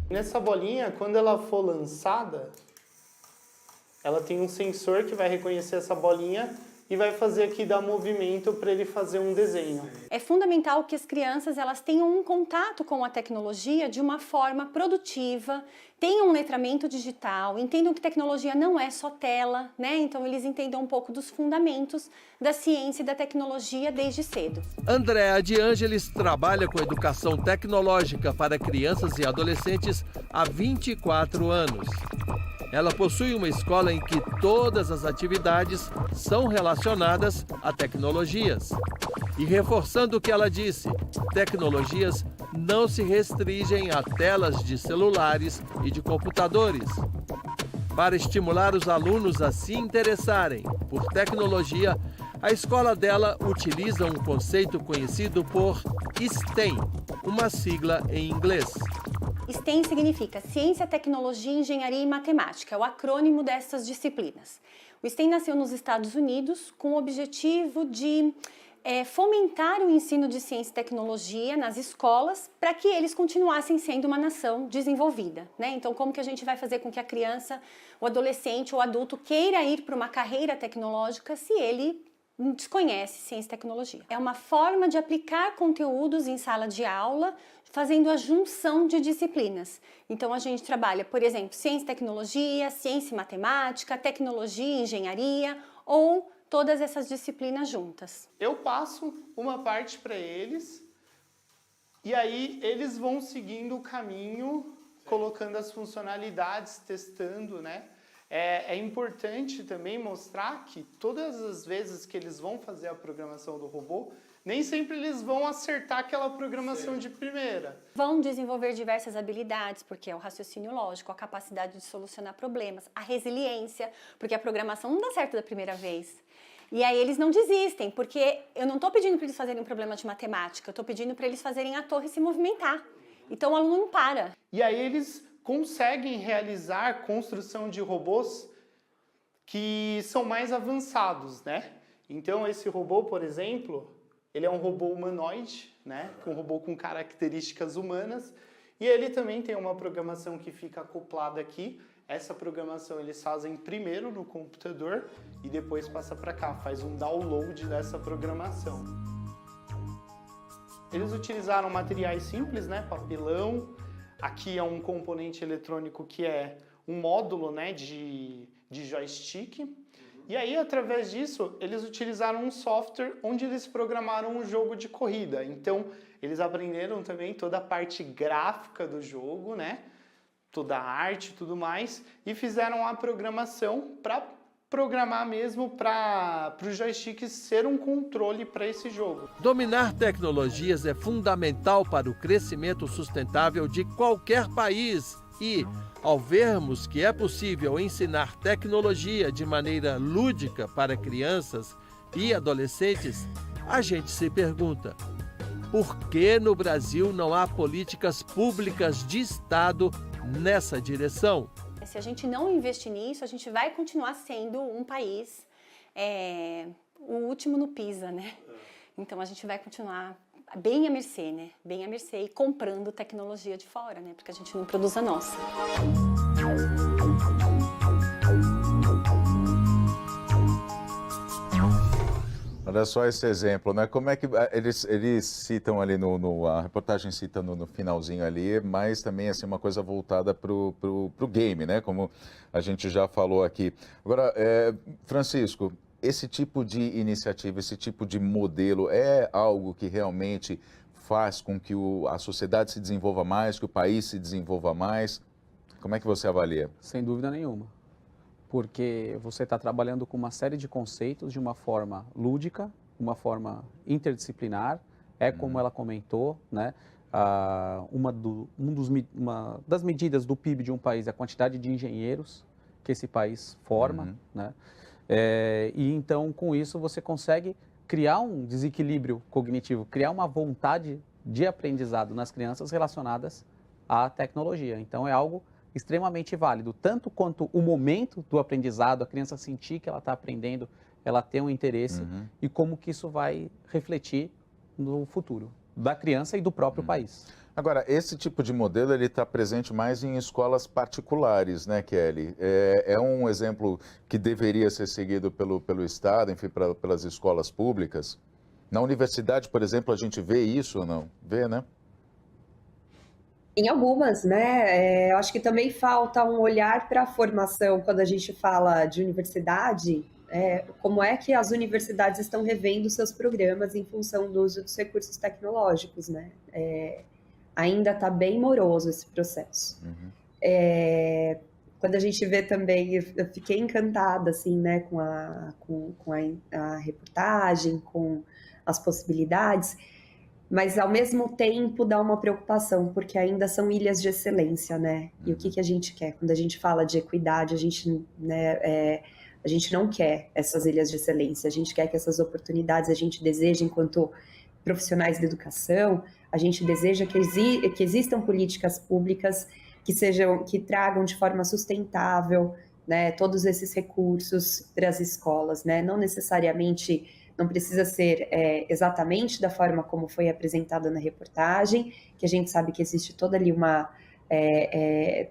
Speaker 12: Nessa bolinha, quando ela for lançada, ela tem um sensor que vai reconhecer essa bolinha e vai fazer aqui dar movimento para ele fazer um desenho.
Speaker 13: É fundamental que as crianças elas tenham um contato com a tecnologia de uma forma produtiva, tenham um letramento digital, entendam que tecnologia não é só tela, né? Então eles entendam um pouco dos fundamentos da ciência e da tecnologia desde cedo.
Speaker 4: Andréa de Ângeles trabalha com educação tecnológica para crianças e adolescentes há 24 anos. Ela possui uma escola em que todas as atividades são relacionadas a tecnologias. E reforçando o que ela disse, tecnologias não se restringem a telas de celulares e de computadores. Para estimular os alunos a se interessarem por tecnologia, a escola dela utiliza um conceito conhecido por STEM, uma sigla em inglês.
Speaker 13: STEM significa Ciência, Tecnologia, Engenharia e Matemática, é o acrônimo dessas disciplinas. O STEM nasceu nos Estados Unidos com o objetivo de fomentar o ensino de ciência e tecnologia nas escolas para que eles continuassem sendo uma nação desenvolvida, né? Então, como que a gente vai fazer com que a criança, o adolescente ou adulto queira ir para uma carreira tecnológica se ele desconhece ciência e tecnologia? É uma forma de aplicar conteúdos em sala de aula, fazendo a junção de disciplinas. Então, a gente trabalha, por exemplo, ciência e tecnologia, ciência e matemática, tecnologia e engenharia, ou todas essas disciplinas juntas.
Speaker 12: Eu passo uma parte para eles, e aí eles vão seguindo o caminho, colocando as funcionalidades, testando, né? É importante também mostrar que todas as vezes que eles vão fazer a programação do robô, nem sempre eles vão acertar aquela programação de primeira.
Speaker 13: Vão desenvolver diversas habilidades, porque é o raciocínio lógico, a capacidade de solucionar problemas, a resiliência, porque a programação não dá certo da primeira vez. E aí eles não desistem, porque eu não estou pedindo para eles fazerem um problema de matemática, eu estou pedindo para eles fazerem a torre se movimentar. Então o aluno não para.
Speaker 12: E aí eles conseguem realizar construção de robôs que são mais avançados, né? Então esse robô, por exemplo, ele é um robô humanoide, né? Um robô com características humanas, e ele também tem uma programação que fica acoplada aqui. Essa programação eles fazem primeiro no computador e depois passa para cá, faz um download dessa programação. Eles utilizaram materiais simples, né? Papelão. Aqui é um componente eletrônico que é um módulo, né, de joystick. E aí, através disso, eles utilizaram um software onde eles programaram um jogo de corrida. Então, eles aprenderam também toda a parte gráfica do jogo, né? Toda a arte e tudo mais. E fizeram a programação para programar mesmo para o joystick ser um controle para esse jogo.
Speaker 4: Dominar tecnologias é fundamental para o crescimento sustentável de qualquer país e, ao vermos que é possível ensinar tecnologia de maneira lúdica para crianças e adolescentes, a gente se pergunta: por que no Brasil não há políticas públicas de Estado nessa direção?
Speaker 13: Se a gente não investir nisso, a gente vai continuar sendo um país o último no PISA, né? Então a gente vai continuar bem à mercê, né? Bem à mercê e comprando tecnologia de fora, né? Porque a gente não produz a nossa.
Speaker 1: Olha só esse exemplo, né? Como é que eles citam ali a reportagem cita no finalzinho ali, mas também assim uma coisa voltada pro game, né? Como a gente já falou aqui. Agora, Francisco, esse tipo de iniciativa, esse tipo de modelo é algo que realmente faz com que a sociedade se desenvolva mais, que o país se desenvolva mais? Como é que você avalia?
Speaker 3: Sem dúvida nenhuma. Porque você está trabalhando com uma série de conceitos de uma forma lúdica, uma forma interdisciplinar, como ela comentou, né? Uma das medidas do PIB de um país é a quantidade de engenheiros que esse país forma, né? E então, com isso, você consegue criar um desequilíbrio cognitivo, criar uma vontade de aprendizado nas crianças relacionadas à tecnologia. Então, é algo extremamente válido, tanto quanto o momento do aprendizado, a criança sentir que ela está aprendendo, ela ter um interesse e como que isso vai refletir no futuro da criança e do próprio país.
Speaker 1: Agora, esse tipo de modelo ele está presente mais em escolas particulares, né, Kelly? É um exemplo que deveria ser seguido pelo Estado, enfim, pelas escolas públicas. Na universidade, por exemplo, a gente vê isso ou não? Vê, né?
Speaker 2: Em algumas, né? Eu acho que também falta um olhar para a formação quando a gente fala de universidade. Como é que as universidades estão revendo seus programas em função do uso dos recursos tecnológicos, né? Ainda está bem moroso esse processo. Quando a gente vê também, eu fiquei encantada, assim, né, com a reportagem, com as possibilidades, mas ao mesmo tempo dá uma preocupação, porque ainda são ilhas de excelência, né? E o que a gente quer? Quando a gente fala de equidade, a gente, né, a gente não quer essas ilhas de excelência, a gente quer que essas oportunidades a gente deseja enquanto profissionais da educação, a gente deseja que existam políticas públicas que tragam de forma sustentável, né, todos esses recursos para as escolas, né? Não necessariamente, não precisa ser exatamente da forma como foi apresentada na reportagem, que a gente sabe que existe toda ali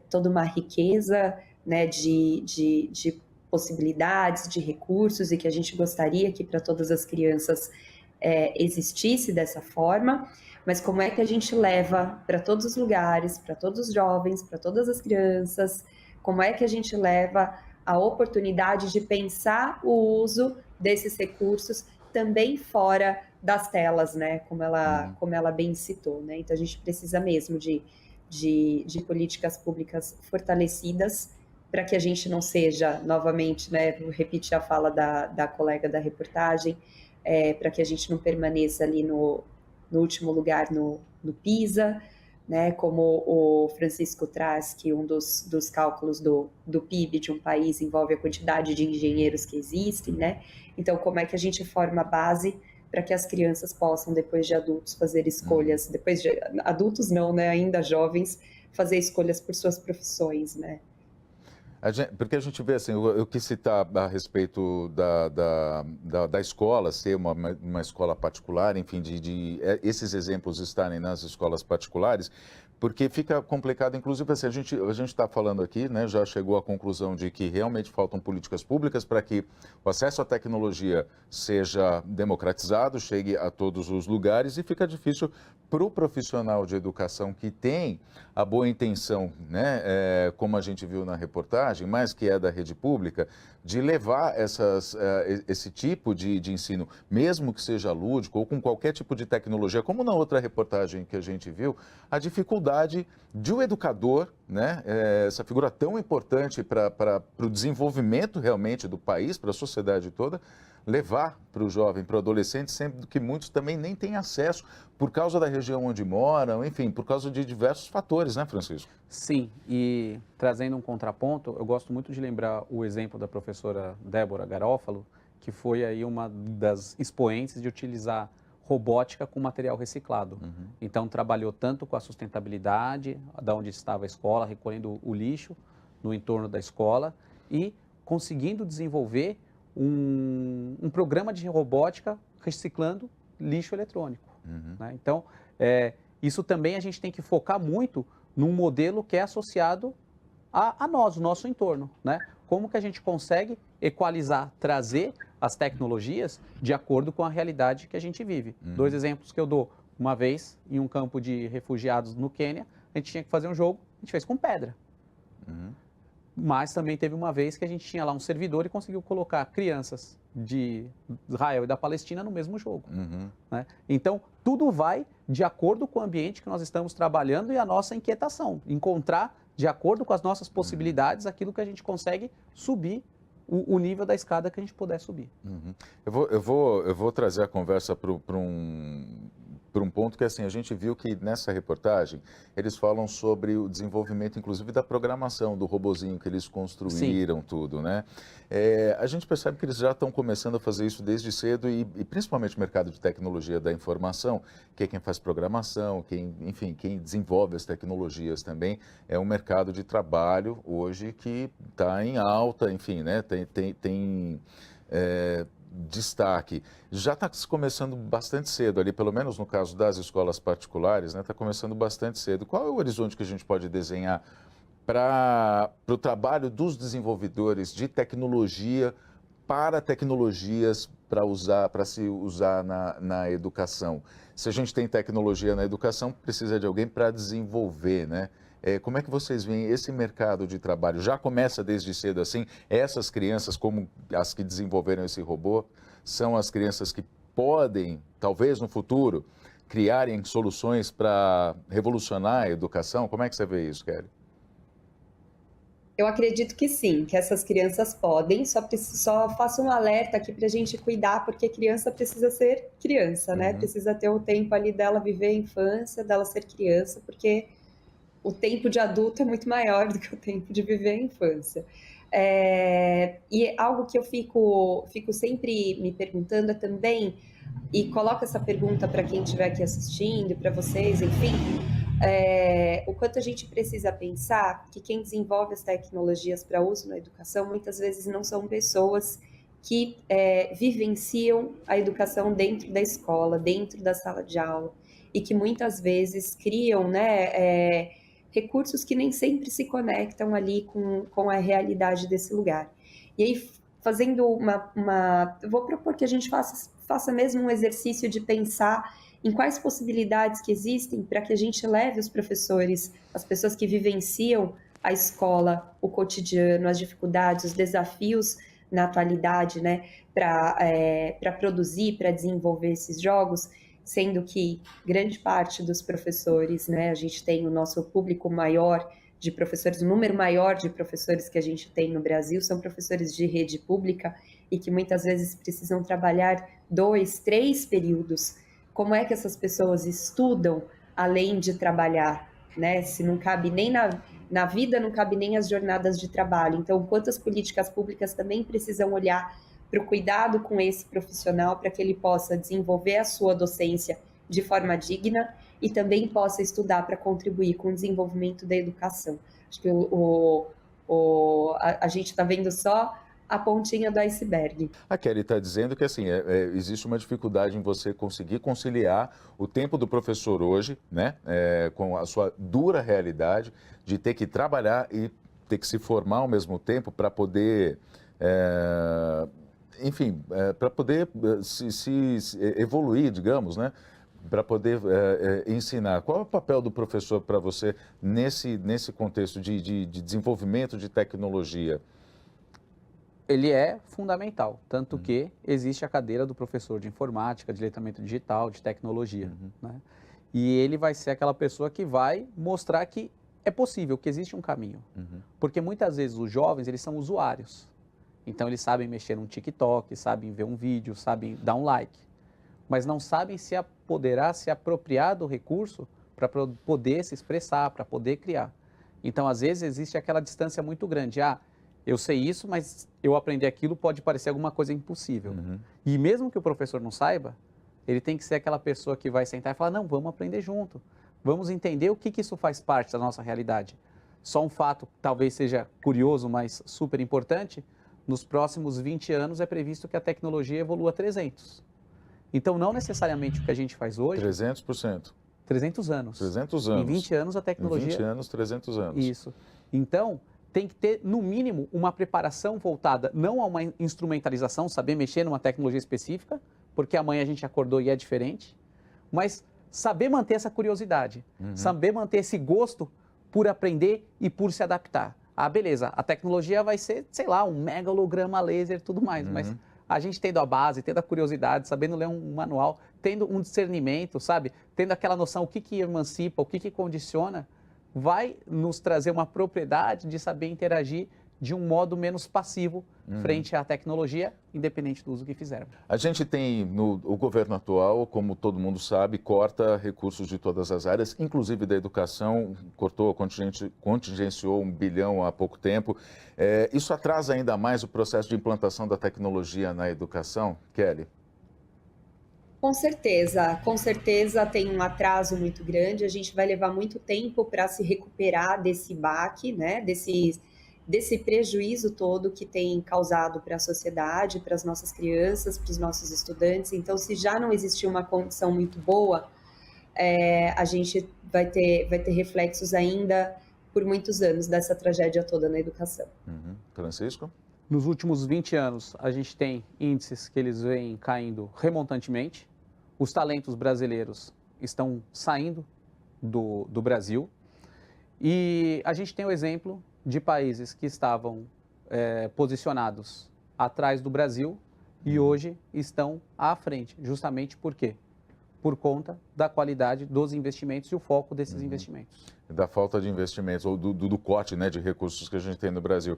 Speaker 2: toda uma riqueza, né, de possibilidades, de recursos, e que a gente gostaria que para todas as crianças existisse dessa forma, mas como é que a gente leva para todos os lugares, para todos os jovens, para todas as crianças, como é que a gente leva a oportunidade de pensar o uso desses recursos também fora das telas, né, como ela bem citou, né? Então a gente precisa mesmo de políticas públicas fortalecidas para que a gente não seja, novamente, né, vou repetir a fala da colega da reportagem, para que a gente não permaneça ali no último lugar no PISA, né, como o Francisco traz, que um dos cálculos do PIB de um país envolve a quantidade de engenheiros que existem, né? Então, como é que a gente forma a base para que as crianças possam, depois de adultos, fazer escolhas, depois de adultos não, né, ainda jovens, fazer escolhas por suas profissões, né?
Speaker 1: Porque a gente vê assim, eu quis citar a respeito da escola ser uma escola particular, enfim, esses exemplos estarem nas escolas particulares, porque fica complicado, inclusive assim, a gente está falando aqui, né, já chegou à conclusão de que realmente faltam políticas públicas para que o acesso à tecnologia seja democratizado, chegue a todos os lugares, e fica difícil para o profissional de educação que tem a boa intenção, né, como a gente viu na reportagem, mas que é da rede pública, de levar esse tipo de ensino, mesmo que seja lúdico ou com qualquer tipo de tecnologia, como na outra reportagem que a gente viu, a dificuldade de o educador, né, essa figura tão importante para o desenvolvimento realmente do país, para a sociedade toda, levar para o jovem, para o adolescente, sendo que muitos também nem têm acesso por causa da região onde moram, enfim, por causa de diversos fatores, né, Francisco?
Speaker 3: Sim, e trazendo um contraponto, eu gosto muito de lembrar o exemplo da professora Débora Garófalo, que foi aí uma das expoentes de utilizar robótica com material reciclado. Então, trabalhou tanto com a sustentabilidade, da onde estava a escola, recolhendo o lixo no entorno da escola e conseguindo desenvolver um programa de robótica reciclando lixo eletrônico. né? Então, isso também a gente tem que focar muito num modelo que é associado a nós, o nosso entorno, né? Como que a gente consegue equalizar, trazer as tecnologias de acordo com a realidade que a gente vive. 2 exemplos que eu dou. Uma vez, em um campo de refugiados no Quênia, a gente tinha que fazer um jogo, a gente fez com pedra. Mas também teve uma vez que a gente tinha lá um servidor e conseguiu colocar crianças de Israel e da Palestina no mesmo jogo, né? Então, tudo vai de acordo com o ambiente que nós estamos trabalhando e a nossa inquietação. Encontrar, de acordo com as nossas possibilidades, aquilo que a gente consegue subir o nível da escada que a gente puder subir.
Speaker 1: Eu vou trazer a conversa para um ponto que, assim, a gente viu que nessa reportagem eles falam sobre o desenvolvimento, inclusive, da programação do robozinho que eles construíram, tudo, né? A gente percebe que eles já estão começando a fazer isso desde cedo e principalmente o mercado de tecnologia da informação, que é quem faz programação, enfim, quem desenvolve as tecnologias também, é um mercado de trabalho hoje que está em alta, enfim, né? Tem destaque. Já está começando bastante cedo ali, pelo menos no caso das escolas particulares, né? Está começando bastante cedo. Qual é o horizonte que a gente pode desenhar para o trabalho dos desenvolvedores de tecnologia para tecnologias para se usar na educação? Se a gente tem tecnologia na educação, precisa de alguém para desenvolver, né? Como é que vocês veem esse mercado de trabalho? Já começa desde cedo assim? Essas crianças, como as que desenvolveram esse robô, são as crianças que podem, talvez no futuro, criarem soluções para revolucionar a educação? Como é que você vê isso, Kelly?
Speaker 2: Eu acredito que sim, que essas crianças podem, só faço um alerta aqui para a gente cuidar, porque criança precisa ser criança, né? Precisa ter o tempo ali dela viver a infância, dela ser criança, porque o tempo de adulto é muito maior do que o tempo de viver a infância. E algo que eu fico sempre me perguntando é também, e coloco essa pergunta para quem estiver aqui assistindo, para vocês, enfim, o quanto a gente precisa pensar que quem desenvolve as tecnologias para uso na educação, muitas vezes não são pessoas que vivenciam a educação dentro da escola, dentro da sala de aula, e que muitas vezes criam, né, recursos que nem sempre se conectam ali com a realidade desse lugar. E aí, fazendo eu vou propor que a gente faça mesmo um exercício de pensar em quais possibilidades que existem para que a gente leve os professores, as pessoas que vivenciam a escola, o cotidiano, as dificuldades, os desafios na atualidade, né, para produzir, para desenvolver esses jogos, sendo que grande parte dos professores, né, a gente tem o nosso público maior de professores, o número maior de professores que a gente tem no Brasil são professores de rede pública e que muitas vezes precisam trabalhar 2, 3 períodos. Como é que essas pessoas estudam além de trabalhar, né? Se não cabe nem na vida, não cabe nem as jornadas de trabalho. Então, quantas políticas públicas também precisam olhar para o cuidado com esse profissional para que ele possa desenvolver a sua docência de forma digna e também possa estudar para contribuir com o desenvolvimento da educação. Acho que a gente está vendo só a pontinha do iceberg.
Speaker 1: A Kelly está dizendo que assim, existe uma dificuldade em você conseguir conciliar o tempo do professor hoje, né, com a sua dura realidade de ter que trabalhar e ter que se formar ao mesmo tempo para poder... enfim, para poder se evoluir, digamos, né? Para poder ensinar. Qual é o papel do professor para você nesse contexto de desenvolvimento de tecnologia?
Speaker 3: Ele é fundamental, tanto que existe a cadeira do professor de informática, de letramento digital, de tecnologia, né? E ele vai ser aquela pessoa que vai mostrar que é possível, que existe um caminho. Porque muitas vezes os jovens, eles são usuários. Então, eles sabem mexer num TikTok, sabem ver um vídeo, sabem dar um like, mas não sabem se apoderar, se apropriar do recurso para poder se expressar, para poder criar. Então, às vezes, existe aquela distância muito grande. Eu sei isso, mas eu aprender aquilo pode parecer alguma coisa impossível. E mesmo que o professor não saiba, ele tem que ser aquela pessoa que vai sentar e falar, não, vamos aprender junto. Vamos entender o que isso faz parte da nossa realidade. Só um fato, talvez seja curioso, mas super importante, nos próximos 20 anos é previsto que a tecnologia evolua 300. Então, não necessariamente o que a gente faz hoje...
Speaker 1: 300%.
Speaker 3: 300 anos.
Speaker 1: 300 anos.
Speaker 3: Em 20 anos a tecnologia...
Speaker 1: Em 20 anos, 300 anos.
Speaker 3: Isso. Então, tem que ter, no mínimo, uma preparação voltada não a uma instrumentalização, saber mexer numa tecnologia específica, porque amanhã a gente acordou e é diferente, mas saber manter essa curiosidade, saber manter esse gosto por aprender e por se adaptar. Ah, beleza, a tecnologia vai ser, sei lá, um mega holograma laser e tudo mais, mas a gente tendo a base, tendo a curiosidade, sabendo ler um manual, tendo um discernimento, sabe? Tendo aquela noção, o que que emancipa, o que que condiciona, vai nos trazer uma propriedade de saber interagir de um modo menos passivo frente à tecnologia, independente do uso que fizermos.
Speaker 1: A gente tem, o governo atual, como todo mundo sabe, corta recursos de todas as áreas, inclusive da educação, cortou, contingenciou 1 bilhão há pouco tempo. Isso atrasa ainda mais o processo de implantação da tecnologia na educação? Kelly?
Speaker 2: Com certeza tem um atraso muito grande, a gente vai levar muito tempo para se recuperar desse baque, né, desse prejuízo todo que tem causado para a sociedade, para as nossas crianças, para os nossos estudantes. Então, se já não existir uma condição muito boa, a gente vai ter reflexos ainda por muitos anos dessa tragédia toda na educação.
Speaker 1: Francisco?
Speaker 3: Nos últimos 20 anos, a gente tem índices que eles vêm caindo remontantemente. Os talentos brasileiros estão saindo do Brasil. E a gente tem o exemplo de países que estavam posicionados atrás do Brasil e hoje estão à frente. Justamente por quê? Por conta da qualidade dos investimentos e o foco desses investimentos.
Speaker 1: Da falta de investimentos, ou do corte, né, de recursos que a gente tem no Brasil.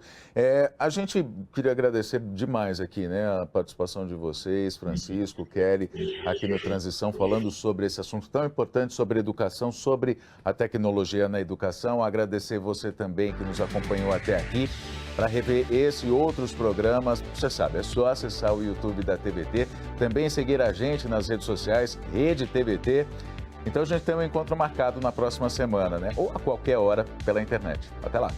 Speaker 1: A gente queria agradecer demais aqui, né, a participação de vocês, Francisco, Kelly, aqui no Transição, falando sobre esse assunto tão importante, sobre educação, sobre a tecnologia na educação. Agradecer você também que nos acompanhou até aqui. Para rever esse e outros programas, você sabe, é só acessar o YouTube da TVT, também seguir a gente nas redes sociais, Rede TVT. Então a gente tem um encontro marcado na próxima semana, né? Ou a qualquer hora pela internet. Até lá!